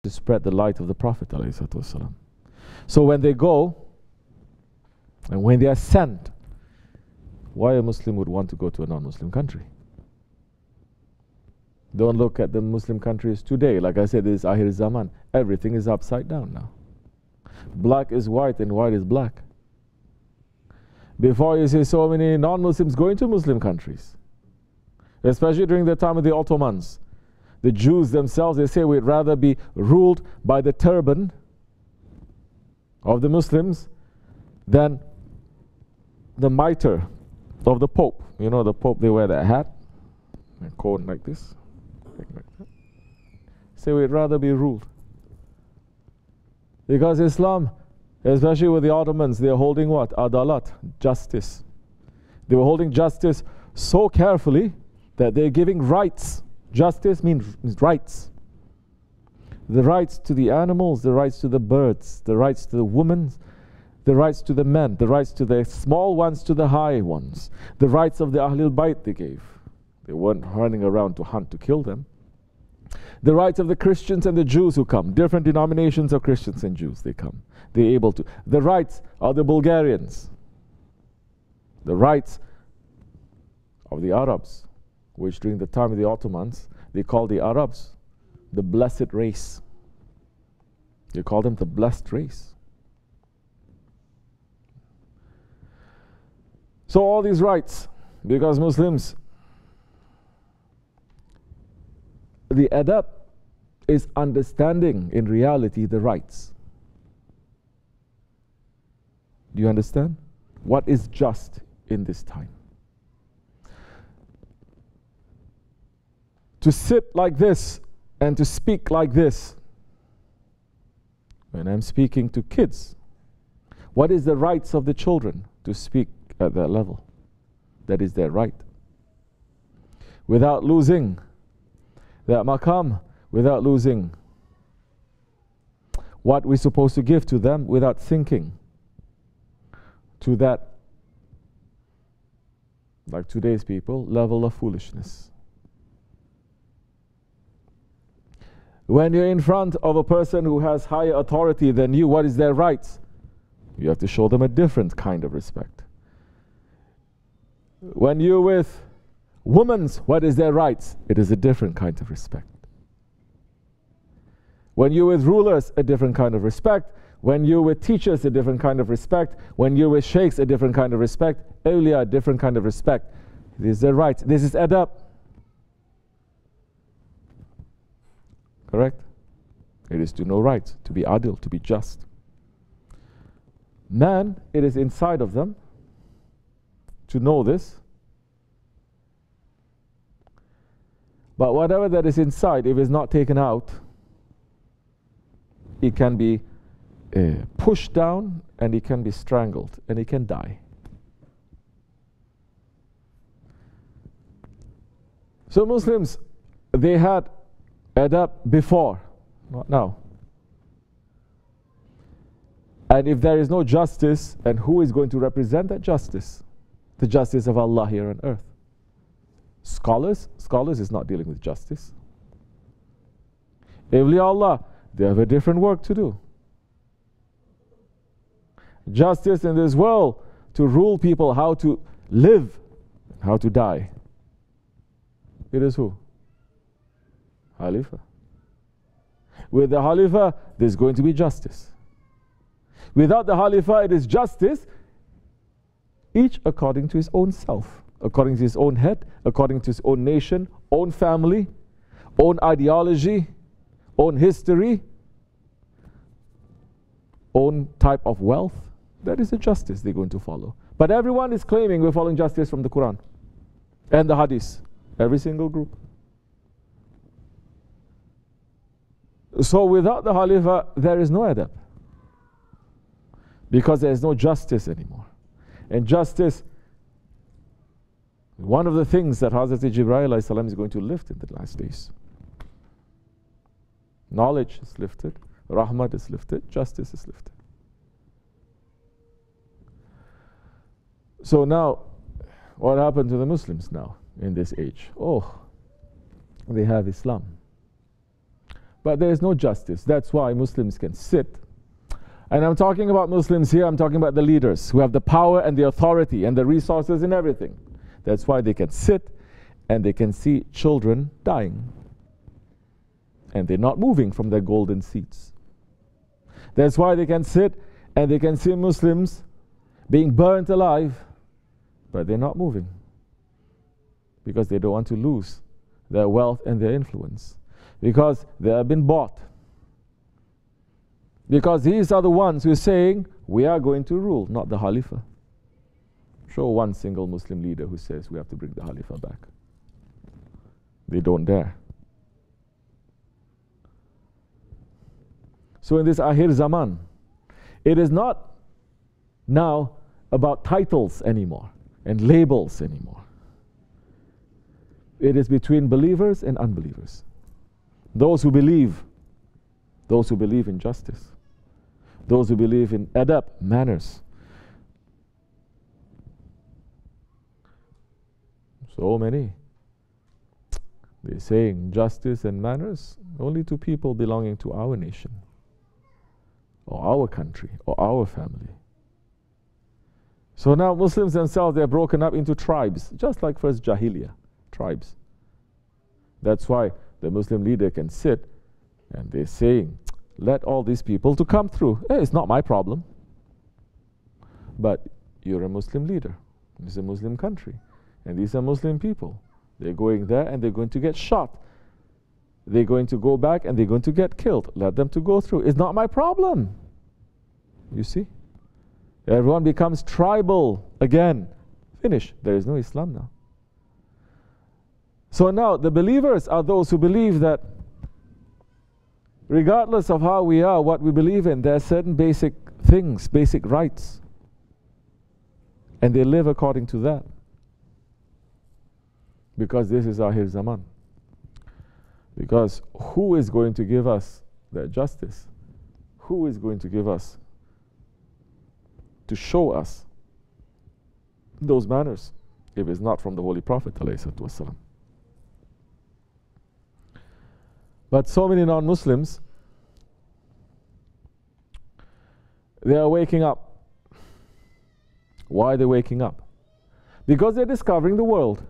to spread the light of the Prophet ﷺ. So when they go, and when they are sent, why a Muslim would want to go to a non-Muslim country? Don't look at the Muslim countries today. Like I said, this is Akhir Zaman. Everything is upside down now. Black is white and white is black. Before, you see so many non-Muslims going to Muslim countries, especially during the time of the Ottomans. The Jews themselves, they say we'd rather be ruled by the turban of the Muslims than the mitre of the Pope. You know, the Pope, they wear that hat, a coat like this. Like that. Say we'd rather be ruled. Because Islam, especially with the Ottomans, they're holding what? Adalat, justice. They were holding justice so carefully that they're giving rights. Justice means rights. The rights to the animals, the rights to the birds, the rights to the women, the rights to the men, the rights to the small ones to the high ones, the rights of the Ahlul Bayt they gave. They weren't running around to hunt to kill them. The rights of the Christians and the Jews who come, different denominations of Christians and Jews, they come. They're able to. The rights of the Bulgarians, the rights of the Arabs, which during the time of the Ottomans, they called the Arabs the blessed race. They called them the blessed race. So all these rights, because Muslims, the adab is understanding in reality the rights. Do you understand? What is just in this time? To sit like this and to speak like this, when I'm speaking to kids, what is the rights of the children to speak at that level? That is their right. Without losing that maqam, without losing what we're supposed to give to them, without thinking to that, like today's people, level of foolishness. When you're in front of a person who has higher authority than you, what is their rights? You have to show them a different kind of respect. When you're with women, what is their rights? It is a different kind of respect. When you're with rulers, a different kind of respect. When you're with teachers, a different kind of respect. When you're with sheikhs, a different kind of respect. Awliya, a different kind of respect. This is their rights. This is adab. Correct? It is to know right, to be adil, to be just. Man, it is inside of them to know this. But whatever that is inside, if it's not taken out, it can be pushed down and it can be strangled and it can die. So Muslims, they had adab before, not now. And if there is no justice, and who is going to represent that justice? The justice of Allah here on earth. Scholars is not dealing with justice. Awliya Allah, they have a different work to do. Justice in this world, to rule people how to live, how to die. It is who? Khalifah. With the Khalifah, there's going to be justice. Without the Khalifah, it is justice, each according to his own self, according to his own head, according to his own nation, own family, own ideology, own history, own type of wealth. That is the justice they're going to follow. But everyone is claiming we're following justice from the Quran and the Hadith. Every single group. So without the Khalifah, there is no adab. Because there is no justice anymore. And justice, one of the things that Hazrat Jibreel is going to lift in the last days. Knowledge is lifted, rahmat is lifted, justice is lifted. So now, what happened to the Muslims now in this age? Oh, they have Islam. But there is no justice. That's why Muslims can sit. And I'm talking about Muslims here, I'm talking about the leaders who have the power and the authority and the resources and everything. That's why they can sit and they can see children dying. And they're not moving from their golden seats. That's why they can sit and they can see Muslims being burnt alive, but they're not moving. Because they don't want to lose their wealth and their influence. Because they have been bought. Because these are the ones who are saying, we are going to rule, not the Khalifah. Show one single Muslim leader who says we have to bring the Khalifah back. They don't dare. So in this Akhir Zaman, it is not now about titles anymore and labels anymore. It is between believers and unbelievers. Those who believe in justice. Those who believe in adab, manners. So many. They're saying justice and manners only to people belonging to our nation, or our country, or our family. So now Muslims themselves, they're broken up into tribes, just like first Jahiliyyah, tribes. That's why the Muslim leader can sit and they're saying, let all these people to come through. Hey, it's not my problem. But you're a Muslim leader. It's a Muslim country. And these are Muslim people. They're going there and they're going to get shot. They're going to go back and they're going to get killed. Let them to go through. It's not my problem. You see? Everyone becomes tribal again. Finish. There is no Islam now. So now the believers are those who believe that regardless of how we are, what we believe in, there are certain basic things, basic rights. And they live according to that. Because this is Akhir Zaman. Because who is going to give us that justice? Who is going to give us, to show us those manners, if it's not from the Holy Prophet ﷺ? But so many non-Muslims, they are waking up. Why are they waking up? Because they're discovering the world.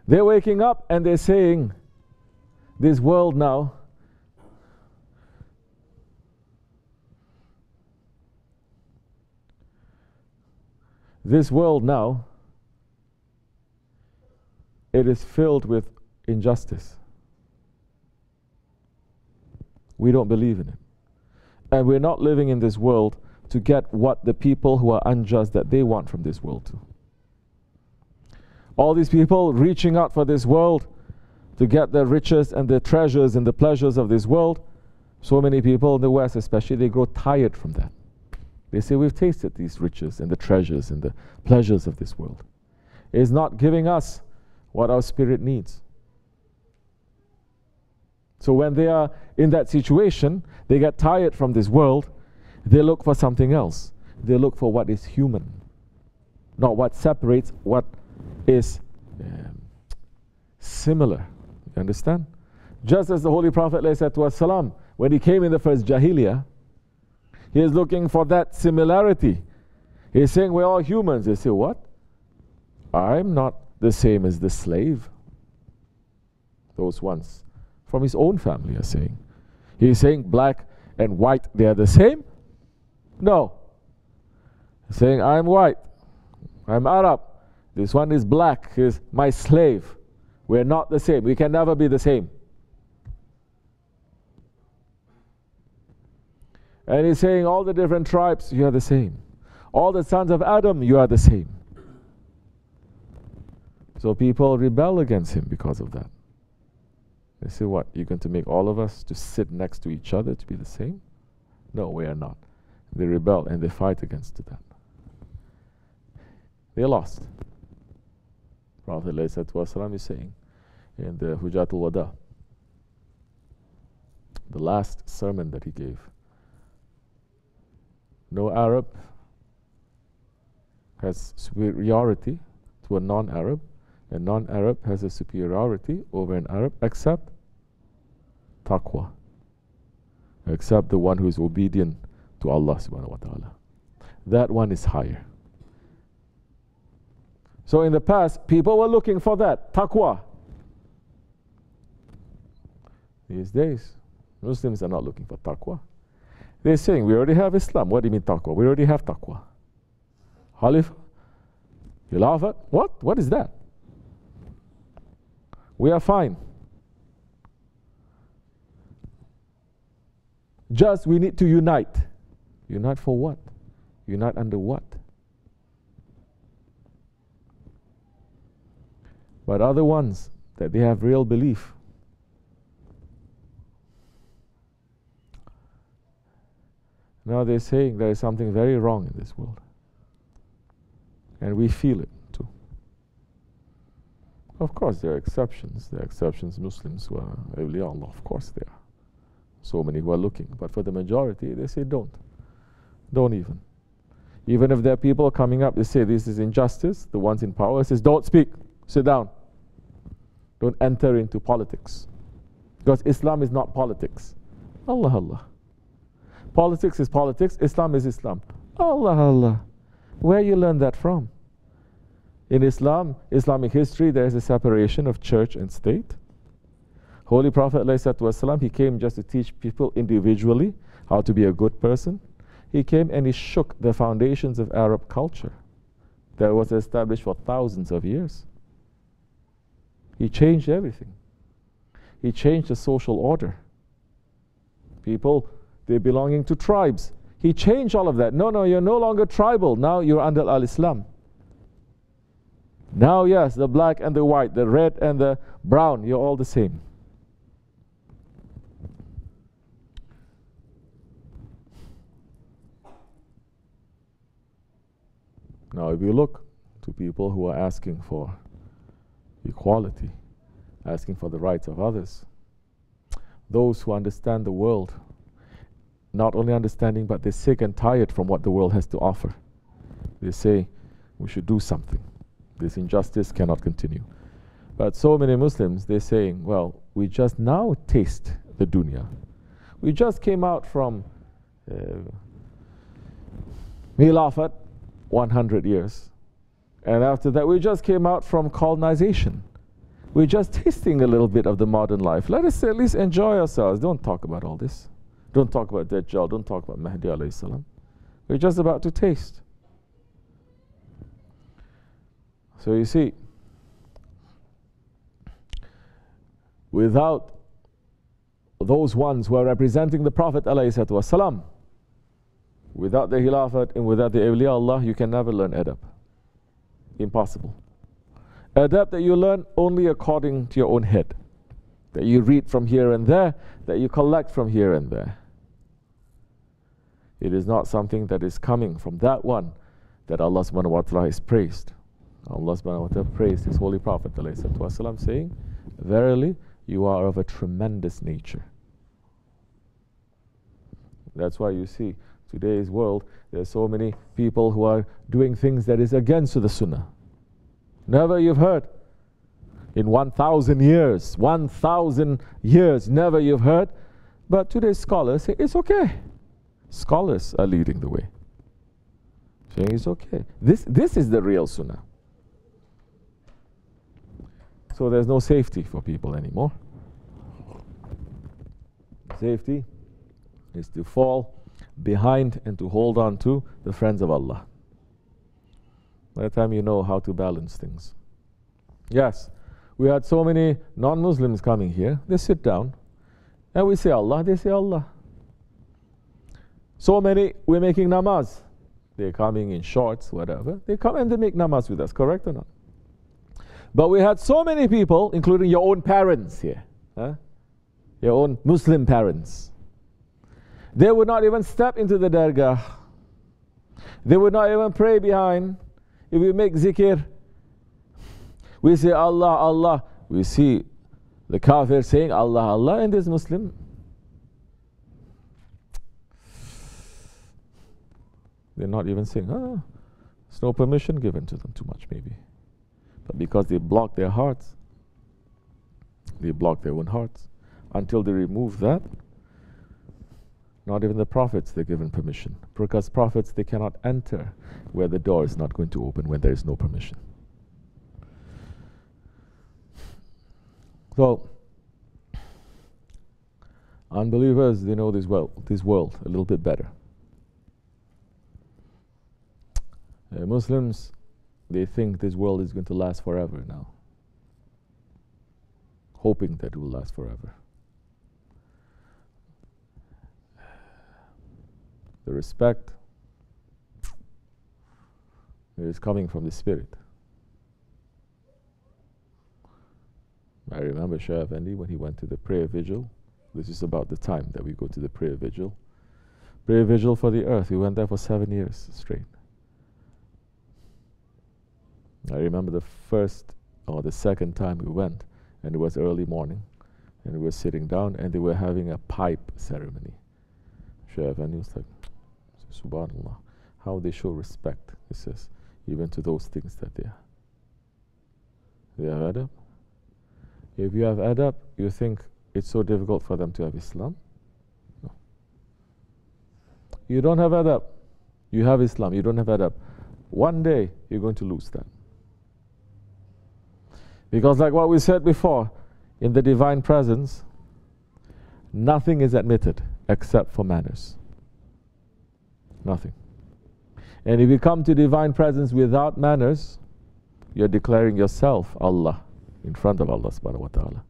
They're waking up and they're saying, this world now, it is filled with injustice. We don't believe in it. And we're not living in this world to get what the people who are unjust that they want from this world too. All these people reaching out for this world to get the riches and the treasures and the pleasures of this world, so many people in the West especially, they grow tired from that. They say, we've tasted these riches and the treasures and the pleasures of this world. It is not giving us what our spirit needs. So when they are in that situation, they get tired from this world, they look for something else. They look for what is human, not what separates, what is similar. You understand? Just as the Holy Prophet ﷺ, when he came in the first Jahiliyyah, he is looking for that similarity. He's saying we're all humans. They say, what? I'm not the same as the slave. Those ones from his own family are saying. He's saying black and white, they are the same? No. He's saying, I'm white, I'm Arab. This one is black, he's my slave. We're not the same. We can never be the same. And he's saying all the different tribes, you are the same. All the sons of Adam, you are the same. So people rebel against him because of that. They say, what, you're going to make all of us to sit next to each other to be the same? No, we are not. They rebel and they fight against that. They lost. Prophet ﷺ is saying in the Hujjatul Wada, the last sermon that he gave, no Arab has superiority to a non-Arab, and non-Arab has a superiority over an Arab except taqwa, except the one who is obedient to Allah subhanahu wa ta'ala. That one is higher. So in the past, people were looking for that, taqwa. These days, Muslims are not looking for taqwa. They're saying, we already have Islam. What do you mean taqwa? We already have taqwa. Khalifah? Khilafat? What? What is that? We are fine. Just we need to unite. Unite for what? Unite under what? But other ones that they have real belief, now they're saying there is something very wrong in this world. And we feel it too. Of course there are exceptions. There are exceptions, Muslims who are awliya Allah, of course there are. So many who are looking. But for the majority, they say don't. Don't even. Even if there are people coming up, they say this is injustice. The ones in power says don't speak. Sit down. Don't enter into politics. Because Islam is not politics. Allah, Allah. Politics is politics. Islam is Islam. Allah, Allah. Where you learn that from? In Islam, Islamic history, there is a separation of church and state. Holy Prophet ﷺ, he came just to teach people individually how to be a good person. He came and he shook the foundations of Arab culture that was established for thousands of years. He changed everything. He changed the social order. People, they're belonging to tribes. He changed all of that. No, no, you're no longer tribal. Now you're under al-Islam. Now, yes, the black and the white, the red and the brown, you're all the same. Now, if you look to people who are asking for equality, asking for the rights of others, those who understand the world, not only understanding, but they're sick and tired from what the world has to offer. They say, we should do something. This injustice cannot continue. But so many Muslims, they're saying, well, we just now taste the dunya. We just came out from Khilafat, 100 years. And after that, we just came out from colonization. We're just tasting a little bit of the modern life. Let us at least enjoy ourselves. Don't talk about all this. Don't talk about Dajjal. Don't talk about Mahdi alayhi salam. We're just about to taste. So you see, without those ones who are representing the Prophet alayhi wasalam, without the Khilafat and without the awliya Allah, you can never learn adab. Impossible. Adab that you learn only according to your own head, that you read from here and there, that you collect from here and there. It is not something that is coming from that one that Allah subhanahu wa ta'ala has praised. Allah subhanahu wa ta'ala praised His Holy Prophet ﷺ, saying, verily you are of a tremendous nature. That's why you see today's world, there are so many people who are doing things that is against the Sunnah. Never you've heard. In 1,000 years, 1,000 years, never you've heard. But today's scholars say, it's okay. Scholars are leading the way. Saying it's okay. This is the real Sunnah. So there's no safety for people anymore. Safety is to fall behind and to hold on to the friends of Allah. By the time you know how to balance things. Yes, we had so many non-Muslims coming here. They sit down and we say Allah, they say Allah. So many, we're making namaz. They're coming in shorts, whatever. They come and they make namaz with us, correct or not? But we had so many people, including your own parents here, your own Muslim parents. They would not even step into the dergah. They would not even pray behind. If we make zikr, we say Allah, Allah. We see the kafir saying Allah, Allah, and this Muslim. They're not even saying, there's no permission given to them too much maybe. But because they block their hearts, they block their own hearts. until they remove that, not even the prophets they're given permission. Because prophets, they cannot enter where the door is not going to open when there is no permission. So, unbelievers, they know this world a little bit better. Muslims, they think this world is going to last forever now, hoping that it will last forever. The respect is coming from the Spirit. I remember Shaykh Efendi when he went to the prayer vigil. This is about the time that we go to the prayer vigil. Prayer vigil for the earth. We went there for 7 years straight. I remember the first or the second time we went, and it was early morning, and we were sitting down, and they were having a pipe ceremony. Shaykh Efendi was like, Subhanallah, how they show respect, he says, even to those things that they have adab. If you have adab, you think it's so difficult for them to have Islam? No. You don't have adab, you have Islam, you don't have adab. One day, you're going to lose that. Because like what we said before, in the divine presence, nothing is admitted except for manners. Nothing. And if you come to divine presence without manners, you're declaring yourself Allah in front of Allah subhanahu wa ta'ala.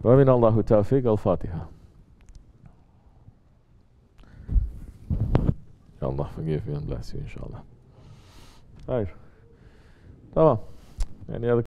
Wa min Allahu tawfiq al-Fatiha. Allah forgive you and bless you, inshallah. Right. Tamam. Any other